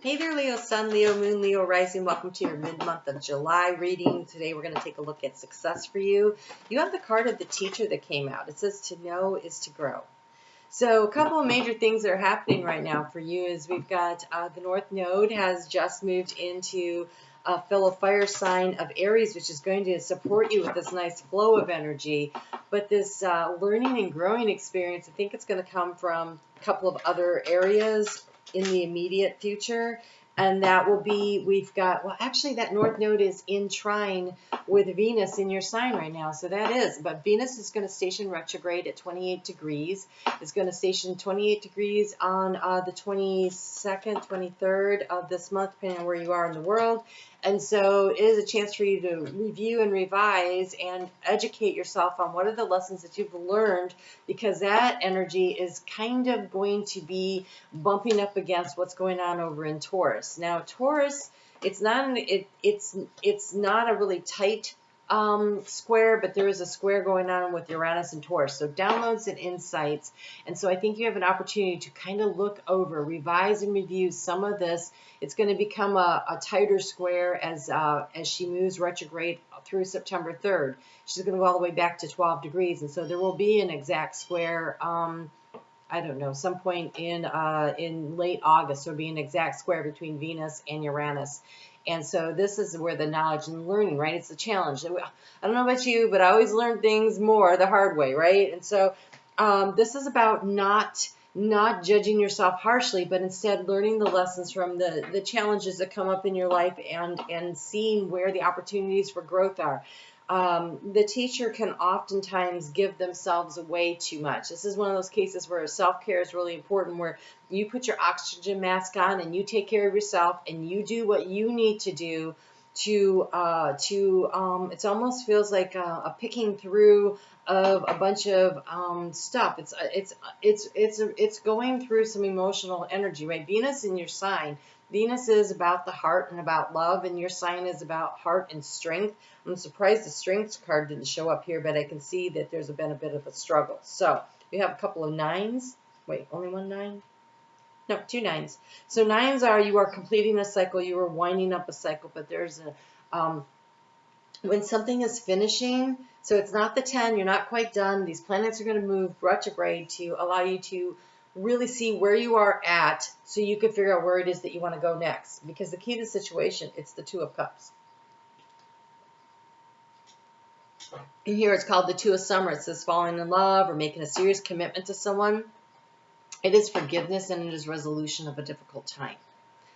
Hey there, Leo Sun, Leo Moon, Leo Rising. Welcome to your mid-month of July reading. Today we're going to take a look at success for you. You have the card of the teacher that came out. It says to know is to grow. So a couple of major things that are happening right now for you is we've got the North Node has just moved into a fellow fire sign of Aries, which is going to support you with this nice flow of energy. But this learning and growing experience, I think it's going to come from a couple of other areas in the immediate future. And that will be, we've got, well, actually that North Node is in trine with Venus in your sign right now. So that is, but Venus is going to station retrograde at 28 degrees. It's going to station 28 degrees on the 22nd, 23rd of this month, depending on where you are in the world. And so it is a chance for you to review and revise and educate yourself on what are the lessons that you've learned, because that energy is kind of going to be bumping up against what's going on over in Taurus. Now, Taurus, it's not a really tight square, but there is a square going on with Uranus and Taurus. So downloads and insights. And so I think you have an opportunity to kind of look over, revise and review some of this. It's going to become a tighter square as she moves retrograde through September 3rd. She's going to go all the way back to 12 degrees. And so there will be an exact square, I don't know, some point in late August. There'll be an exact square between Venus and Uranus. And so this is where the knowledge and learning, right? It's a challenge. I don't know about you, but I always learn things more the hard way, right? And so this is about not judging yourself harshly, but instead learning the lessons from the challenges that come up in your life and seeing where the opportunities for growth are. The teacher can oftentimes give themselves away too much. This is one of those cases where self-care is really important, where you put your oxygen mask on and you take care of yourself and you do what you need to do to it almost feels like a picking through of a bunch of stuff. It's going through some emotional energy, right? Venus in your sign. Venus is about the heart and about love, and your sign is about heart and strength. I'm surprised the strength card didn't show up here, but I can see that there's been a bit of a struggle. So we have a couple of nines. Wait, only one nine? No, two nines. So nines are, you are completing a cycle, you are winding up a cycle, but there's a, when something is finishing, so it's not the 10, you're not quite done. These planets are going to move retrograde to allow you to really see where you are at so you can figure out where it is that you want to go next. Because the key to the situation, it's the Two of Cups. And here it's called the Two of Summer. It says falling in love or making a serious commitment to someone. It is forgiveness and it is resolution of a difficult time.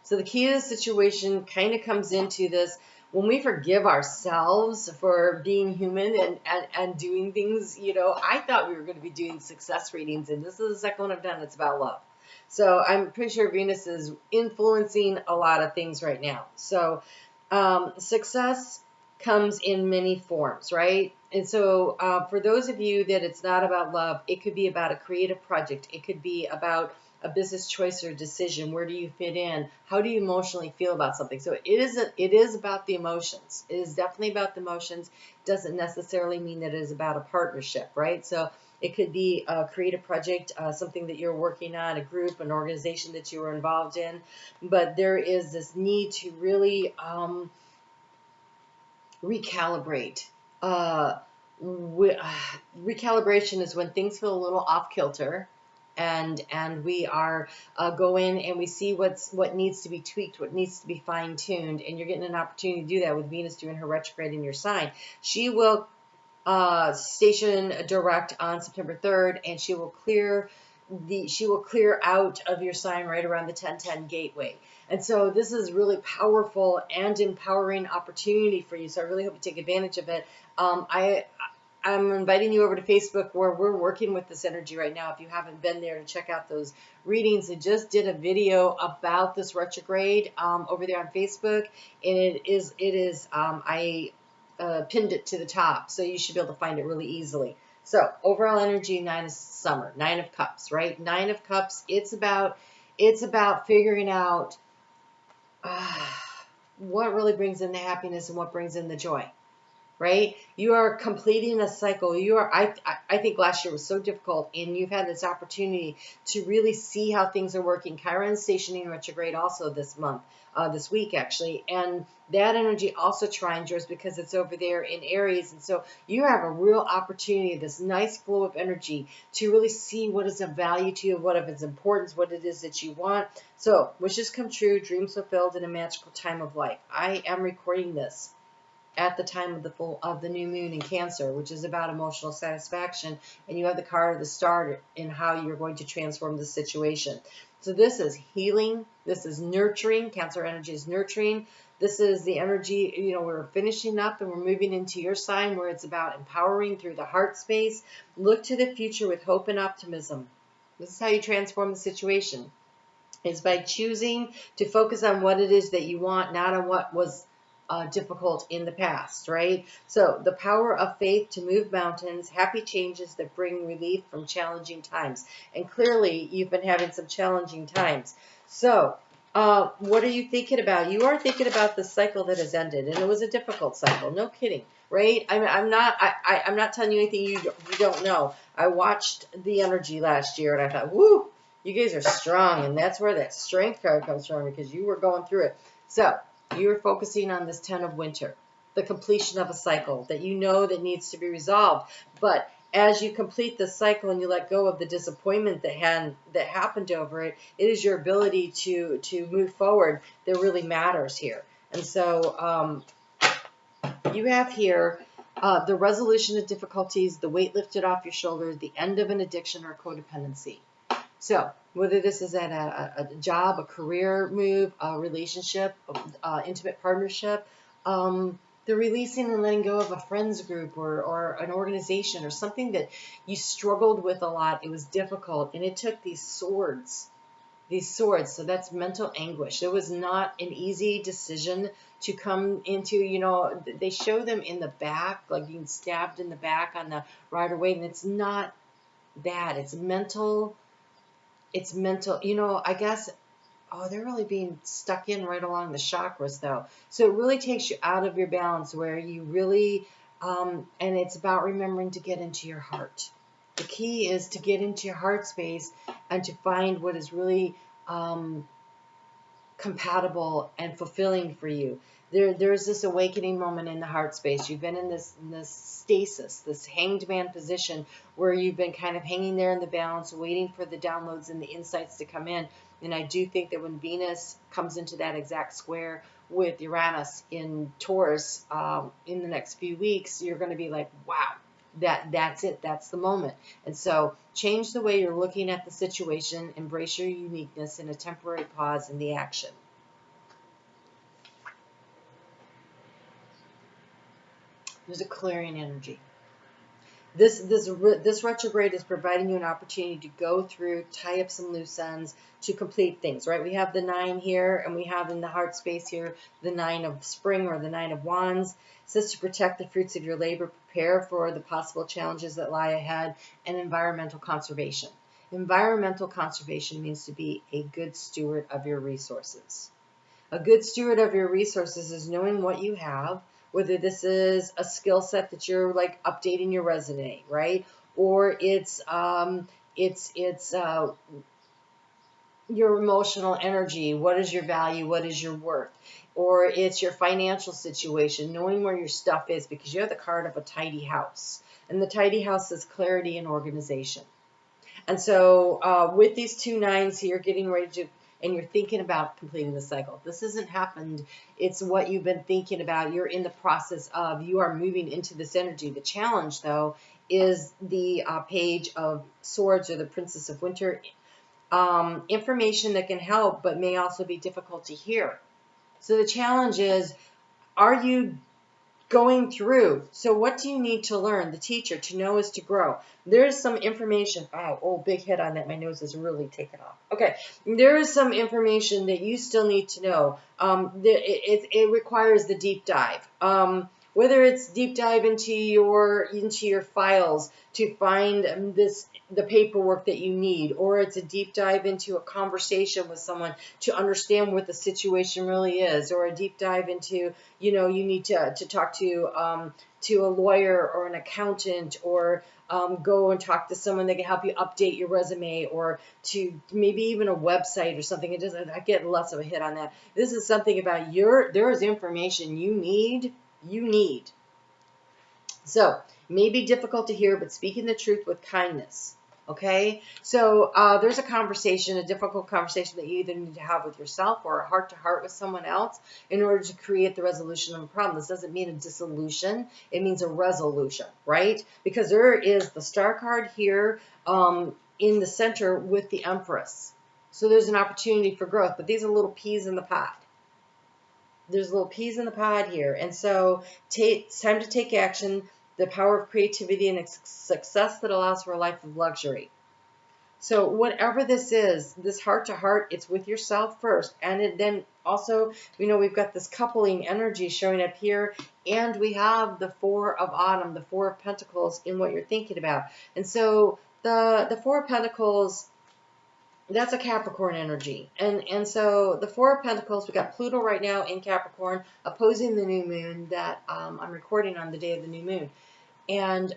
So the key to the situation kind of comes into this. When we forgive ourselves for being human and doing things, you know, I thought we were going to be doing success readings, and this is the second one I've done. It's about love. So I'm pretty sure Venus is influencing a lot of things right now. So success comes in many forms, right? And so for those of you that it's not about love, it could be about a creative project. It could be about a business choice or decision. Where do you fit in? How do you emotionally feel about something? So it is about the emotions. It is definitely about the emotions. Doesn't necessarily mean that it is about a partnership, right? So it could be a creative project, something that you're working on, a group, an organization that you were involved in. But there is this need to really recalibrate. Recalibration is when things feel a little off kilter, and we are go in and we see what needs to be tweaked, what needs to be fine-tuned, and you're getting an opportunity to do that with Venus doing her retrograde in your sign. She will station direct on September 3rd, and she will clear out of your sign right around the 1010 gateway. And so this is really powerful and empowering opportunity for you. So I really hope you take advantage of it. I'm inviting you over to Facebook where we're working with this energy right now. If you haven't been there to check out those readings, I just did a video about this retrograde over there on Facebook, and I pinned it to the top, so you should be able to find it really easily. So overall energy, 9 of Summer, 9 of Cups, right? 9 of Cups. It's about figuring out what really brings in the happiness and what brings in the joy. right? You are completing a cycle. I think last year was so difficult, and you've had this opportunity to really see how things are working. Chiron's stationing retrograde also this month, this week actually, and that energy also trines yours because it's over there in Aries. And so you have a real opportunity, this nice flow of energy to really see what is of value to you, what of its importance, what it is that you want. So wishes come true, dreams fulfilled in a magical time of life. I am recording this at the time of the new moon in Cancer, which is about emotional satisfaction, and you have the card of the Star in how you're going to transform the situation. So this is healing, this is nurturing. Cancer energy is nurturing. This is the energy, you know, we're finishing up and we're moving into your sign where it's about empowering through the heart space. Look to the future with hope and optimism. This is how you transform the situation. It's by choosing to focus on what it is that you want, not on what was difficult in the past, right? So the power of faith to move mountains, happy changes that bring relief from challenging times. And clearly you've been having some challenging times. So what are you thinking about? You are thinking about the cycle that has ended, and it was a difficult cycle. No kidding, right? I'm not telling you anything you don't know. I watched the energy last year, and I thought, whoo, you guys are strong, and that's where that strength card comes from, because you were going through it. So you're focusing on this 10 of winter, the completion of a cycle that you know that needs to be resolved. But as you complete the cycle and you let go of the disappointment that happened over it, it is your ability to move forward that really matters here. And so you have here the resolution of difficulties, the weight lifted off your shoulders, the end of an addiction or codependency. So whether this is at a job, a career move, a relationship, intimate partnership, the releasing and letting go of a friends group or an organization or something that you struggled with a lot, it was difficult, and it took these swords. So that's mental anguish. It was not an easy decision to come into, you know, they show them in the back, like being stabbed in the back on the Rider-Waite, and it's not that. It's mental, you know, I guess, they're really being stuck in right along the chakras though. So it really takes you out of your balance where you really, and it's about remembering to get into your heart. The key is to get into your heart space and to find what is really compatible and fulfilling for you. There's this awakening moment in the heart space. You've been in this stasis, this hanged man position where you've been kind of hanging there in the balance, waiting for the downloads and the insights to come in. And I do think that when Venus comes into that exact square with Uranus in Taurus in the next few weeks, you're going to be like, wow, that's it. That's the moment. And so change the way you're looking at the situation, embrace your uniqueness in a temporary pause in the action. There's a clearing energy. This retrograde is providing you an opportunity to go through, tie up some loose ends, to complete things, right? We have the 9 here, and we have in the heart space here the 9 of spring or the 9 of wands. It says to protect the fruits of your labor, prepare for the possible challenges that lie ahead, and environmental conservation. Environmental conservation means to be a good steward of your resources. A good steward of your resources is knowing what you have, whether this is a skill set that you're like updating your resume, right? Or it's your emotional energy. What is your value? What is your worth? Or it's your financial situation, knowing where your stuff is, because you have the card of a tidy house. And the tidy house is clarity and organization. And so with these 2 9s here, getting ready to, and you're thinking about completing the cycle. This hasn't happened. It's what you've been thinking about. You're in the process of, you are moving into this energy. The challenge, though, is the Page of Swords, or the Princess of Winter. Information that can help, but may also be difficult to hear. So the challenge is, are you going through? So what do you need to learn? The teacher, to know is to grow. There's some information. Oh, big hit on that. My nose is really taken off. Okay. There is some information that you still need to know. It requires the deep dive. whether it's deep dive into your files to find the paperwork that you need, or it's a deep dive into a conversation with someone to understand what the situation really is, or a deep dive into, you know, you need to talk to a lawyer or an accountant, or go and talk to someone that can help you update your resume, or to maybe even a website or something. It doesn't, I get less of a hit on that. This is something about there is information you need. So, it may be difficult to hear, but speaking the truth with kindness. Okay, so there's a conversation, a difficult conversation that you either need to have with yourself or a heart-to-heart with someone else in order to create the resolution of a problem. This doesn't mean a dissolution. It means a resolution, right? Because there is the star card here in the center with the Empress. So there's an opportunity for growth, but these are little peas in the pod. There's little peas in the pod here. And so it's time to take action. The power of creativity and success that allows for a life of luxury. So whatever this is, this heart-to-heart, it's with yourself first. And then also, you know, we've got this coupling energy showing up here. And we have the Four of Autumn, the Four of Pentacles in what you're thinking about. And so the Four of Pentacles, that's a Capricorn energy. And so the Four of Pentacles, we got Pluto right now in Capricorn opposing the new moon that I'm recording on the day of the new moon. And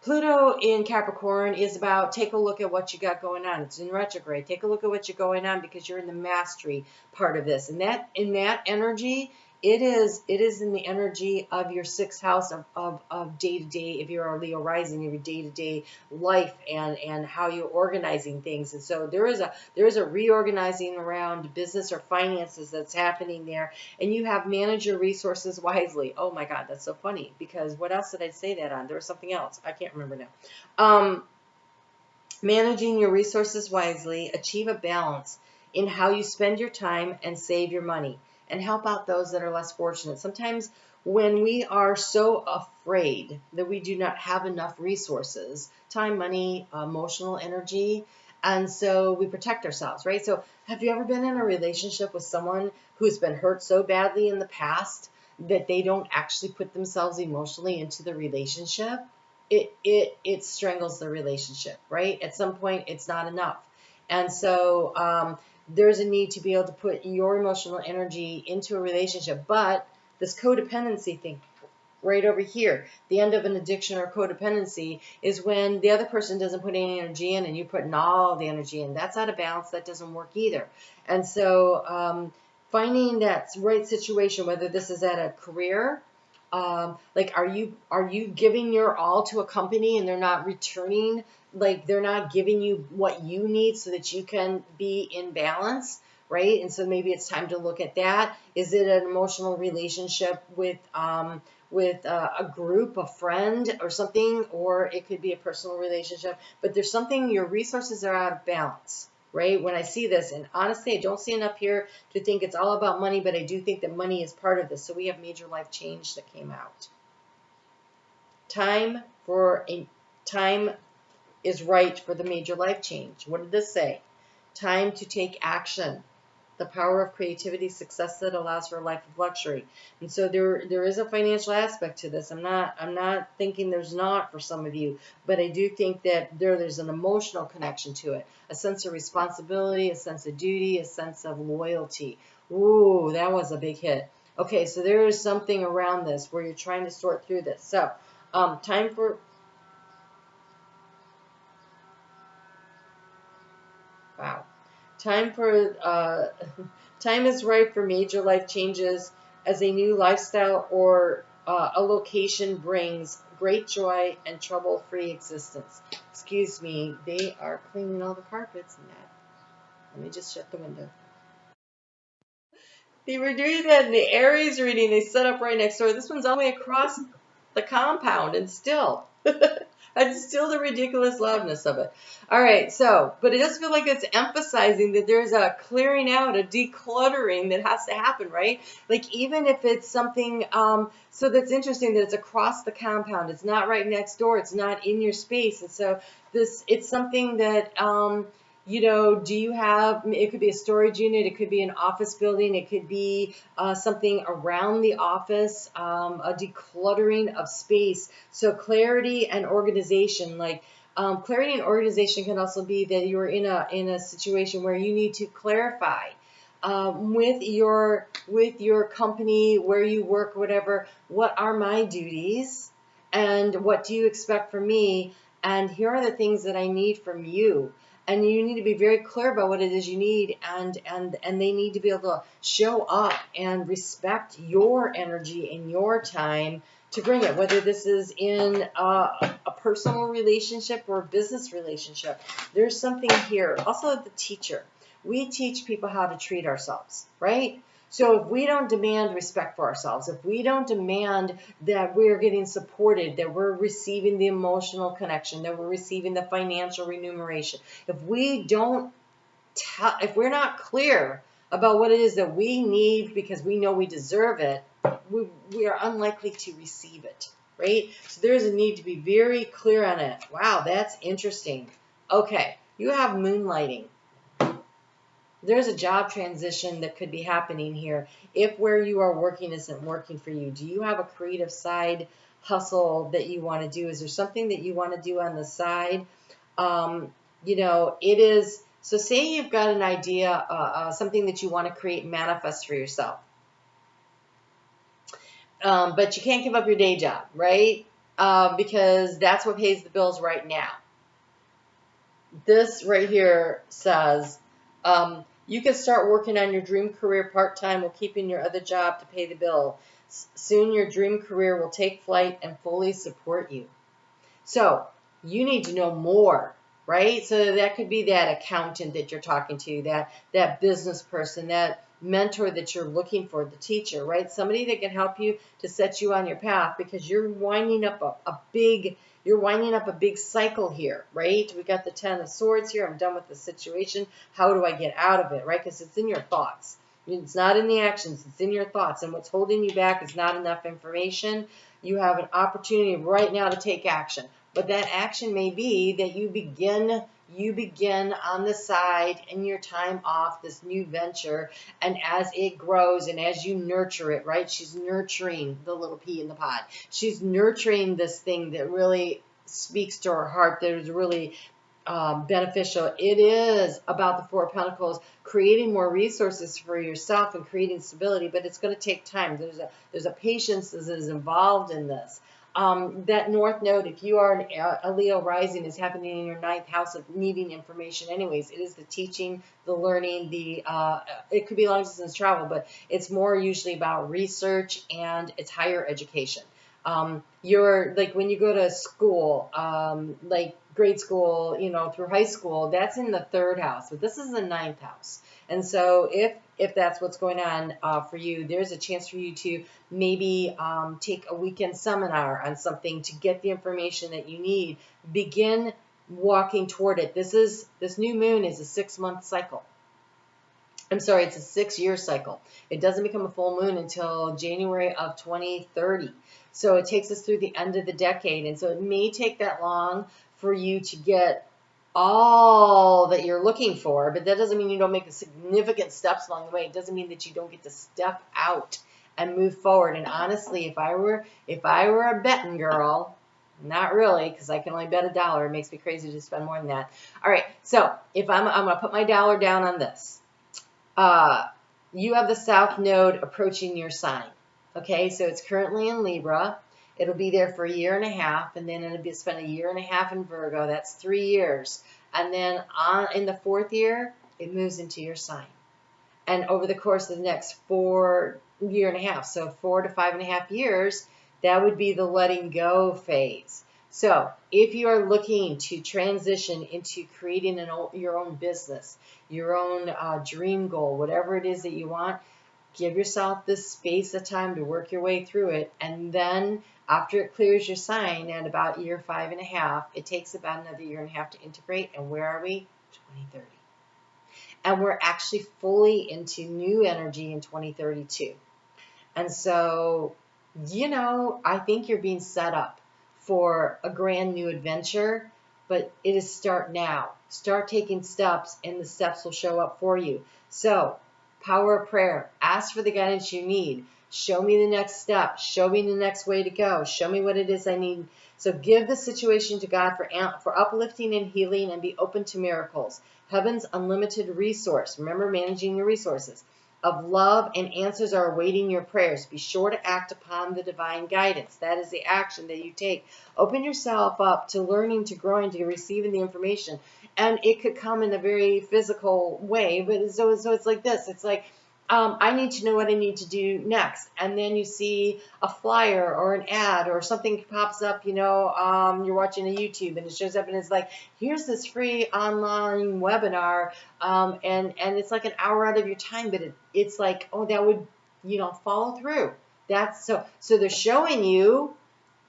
Pluto in Capricorn is about take a look at what you got going on. It's in retrograde. Take a look at what you're going on because you're in the mastery part of this. And that in that energy, it is in the energy of your sixth house of day-to-day, if you're a Leo rising, your day-to-day life and how you're organizing things. And so there is a reorganizing around business or finances that's happening there. And you have managed your resources wisely. Oh my God, that's so funny, because what else did I say that on? There was something else. I can't remember now. Managing your resources wisely, achieve a balance in how you spend your time and save your money, and help out those that are less fortunate. Sometimes when we are so afraid that we do not have enough resources, time, money, emotional energy, and so we protect ourselves, right? So have you ever been in a relationship with someone who's been hurt so badly in the past that they don't actually put themselves emotionally into the relationship? It strangles the relationship, right? At some point, it's not enough. And so there's a need to be able to put your emotional energy into a relationship. But this codependency thing right over here, the end of an addiction or codependency, is when the other person doesn't put any energy in and you're putting all the energy in. That's out of balance. That doesn't work either. And so finding that right situation, whether this is at a career, like are you giving your all to a company and they're not returning, like they're not giving you what you need so that you can be in balance, right? And so maybe it's time to look at that. Is it an emotional relationship with a group, a friend or something, or it could be a personal relationship, but there's something, your resources are out of balance, right? When I see this, and honestly, I don't see enough here to think it's all about money, but I do think that money is part of this. So we have major life change that came out. Time is right for the major life change. What did this say? Time to take action. The power of creativity, success that allows for a life of luxury. And so there is a financial aspect to this. I'm not thinking there's not for some of you, but I do think that there's an emotional connection to it, a sense of responsibility, a sense of duty, a sense of loyalty. Ooh, that was a big hit. Okay, so there is something around this where you're trying to sort through this. So, time for... Wow. Time is right for major life changes as a new lifestyle or a location brings great joy and trouble-free existence. Excuse me, they are cleaning all the carpets and that. Let me just shut the window. They were doing that in the Aries reading they set up right next door. This one's all the way across the compound, and still. It's still the ridiculous loudness of it. All right, so, but it does feel like it's emphasizing that there's a clearing out, a decluttering that has to happen, right? Like even if it's something, so that's interesting that it's across the compound. It's not right next door. It's not in your space. And so it's something that Do you have, it could be a storage unit, it could be an office building, it could be something around the office, a decluttering of space. So clarity and organization, like clarity and organization can also be that you're in a situation where you need to clarify with your company, where you work, whatever. What are my duties, and what do you expect from me? And here are the things that I need from you. And you need to be very clear about what it is you need, and they need to be able to show up and respect your energy and your time to bring it, whether this is in a personal relationship or a business relationship. There's something here. Also, the teacher. We teach people how to treat ourselves, right? So if we don't demand respect for ourselves, if we don't demand that we're getting supported, that we're receiving the emotional connection, that we're receiving the financial remuneration, if we're not clear about what it is that we need because we know we deserve it, we are unlikely to receive it, right? So there's a need to be very clear on it. Wow, that's interesting. Okay, you have moonlighting. There's a job transition that could be happening here if where you are working isn't working for you. Do you have a creative side hustle that you want to do? Is there something that you want to do on the side? It is. So say you've got an idea, something that you want to create and manifest for yourself. But you can't give up your day job, right? Because that's what pays the bills right now. This right here says, you can start working on your dream career part-time while keeping your other job to pay the bill. Soon your dream career will take flight and fully support you. So you need to know more, right? So that could be that accountant that you're talking to, that business person, that mentor that you're looking for, the teacher, right? Somebody that can help you to set you on your path, because you're winding up a big cycle here, right? We got the 10 of Swords here. I'm done with the situation. How do I get out of it, right? Because it's in your thoughts. It's not in the actions. It's in your thoughts. And what's holding you back is not enough information. You have an opportunity right now to take action. But that action may be that you begin on the side in your time off this new venture, and as it grows and as you nurture it, right? She's nurturing the little pea in the pod. She's nurturing this thing that really speaks to her heart, that is really beneficial. It is about the Four of Pentacles, creating more resources for yourself and creating stability, but it's going to take time. There's a patience that is involved in this. That North Node, if you are a Leo rising, is happening in your 9th house of needing information anyways. It is the teaching, the learning, it could be long distance travel, but it's more usually about research, and it's higher education. You're like when you go to school, like grade school, through high school, that's in the 3rd house, but this is the 9th house. And so if that's what's going on for you, there's a chance for you to maybe take a weekend seminar on something to get the information that you need. Begin walking toward it. This new moon is a 6-month cycle. I'm sorry, it's a 6-year cycle. It doesn't become a full moon until January of 2030. So it takes us through the end of the decade. And so it may take that long for you to get all that you're looking for, but that doesn't mean you don't make significant steps along the way. It doesn't mean that you don't get to step out and move forward. And honestly, if I were a betting girl, not really, because I can only bet $1. It makes me crazy to spend more than that. All right, so if I'm going to put my dollar down on this. You have the South Node approaching your sign. Okay, so it's currently in Libra. It'll be there for a year and a half, and then it'll be spent a year and a half in Virgo. That's 3 years. And then in the 4th year, it moves into your sign. And over the course of the next 4 year and a half, so 4 to 5.5 years, that would be the letting go phase. So if you are looking to transition into creating your own business, your own dream goal, whatever it is that you want, give yourself this space of time to work your way through it. And then after it clears your sign at about year 5.5, it takes about another year and a half to integrate. And where are we? 2030. And we're actually fully into new energy in 2032. And so, I think you're being set up for a grand new adventure, but it is start now. Start taking steps, and the steps will show up for you. So, power of prayer. Ask for the guidance you need. Show me the next step. Show me the next way to go. Show me what it is I need. So give the situation to God for uplifting and healing, and be open to miracles. Heaven's unlimited resource. Remember, managing your resources of love and answers are awaiting your prayers. Be sure to act upon the divine guidance. That is the action that you take. Open yourself up to learning, to growing, to receiving the information. And it could come in a very physical way, but so it's like this. It's like, I need to know what I need to do next. And then you see a flyer or an ad or something pops up, you're watching a YouTube and it shows up and it's like, here's this free online webinar. And it's like an hour out of your time, but it's like, oh, that would, follow through. So they're showing you.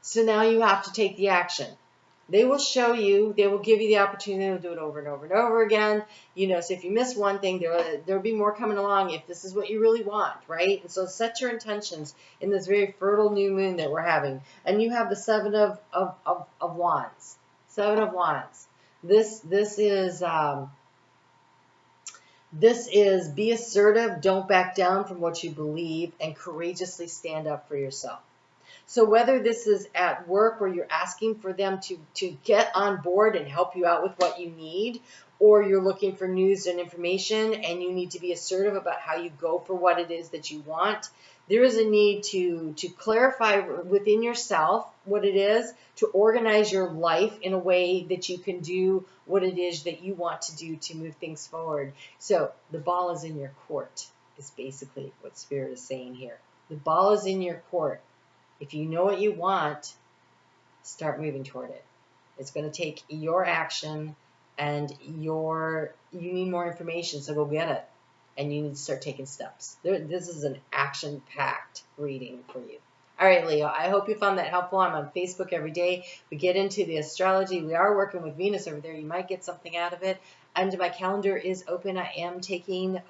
So now you have to take the action. They will show you, they will give you the opportunity to do it over and over and over again. So if you miss one thing, there'll be more coming along if this is what you really want, right? And so set your intentions in this very fertile new moon that we're having. And you have the Seven of Wands. Seven of Wands. This is be assertive, don't back down from what you believe, and courageously stand up for yourself. So whether this is at work where you're asking for them to get on board and help you out with what you need, or you're looking for news and information and you need to be assertive about how you go for what it is that you want, there is a need to clarify within yourself what it is, to organize your life in a way that you can do what it is that you want to do to move things forward. So the ball is in your court, is basically what Spirit is saying here. The ball is in your court. If you know what you want, start moving toward it. It's going to take your action, and you need more information, so go get it. And you need to start taking steps. This is an action-packed reading for you. All right, Leo, I hope you found that helpful. I'm on Facebook every day. We get into the astrology. We are working with Venus over there. You might get something out of it. And my calendar is open. I am taking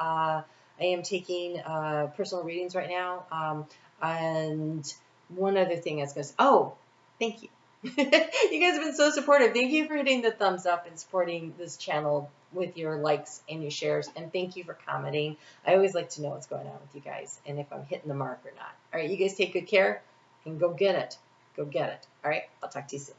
personal readings right now. And one other thing I was going to say. Oh, thank you. You guys have been so supportive. Thank you for hitting the thumbs up and supporting this channel with your likes and your shares. And thank you for commenting. I always like to know what's going on with you guys and if I'm hitting the mark or not. All right, you guys take good care and go get it. Go get it. All right, I'll talk to you soon.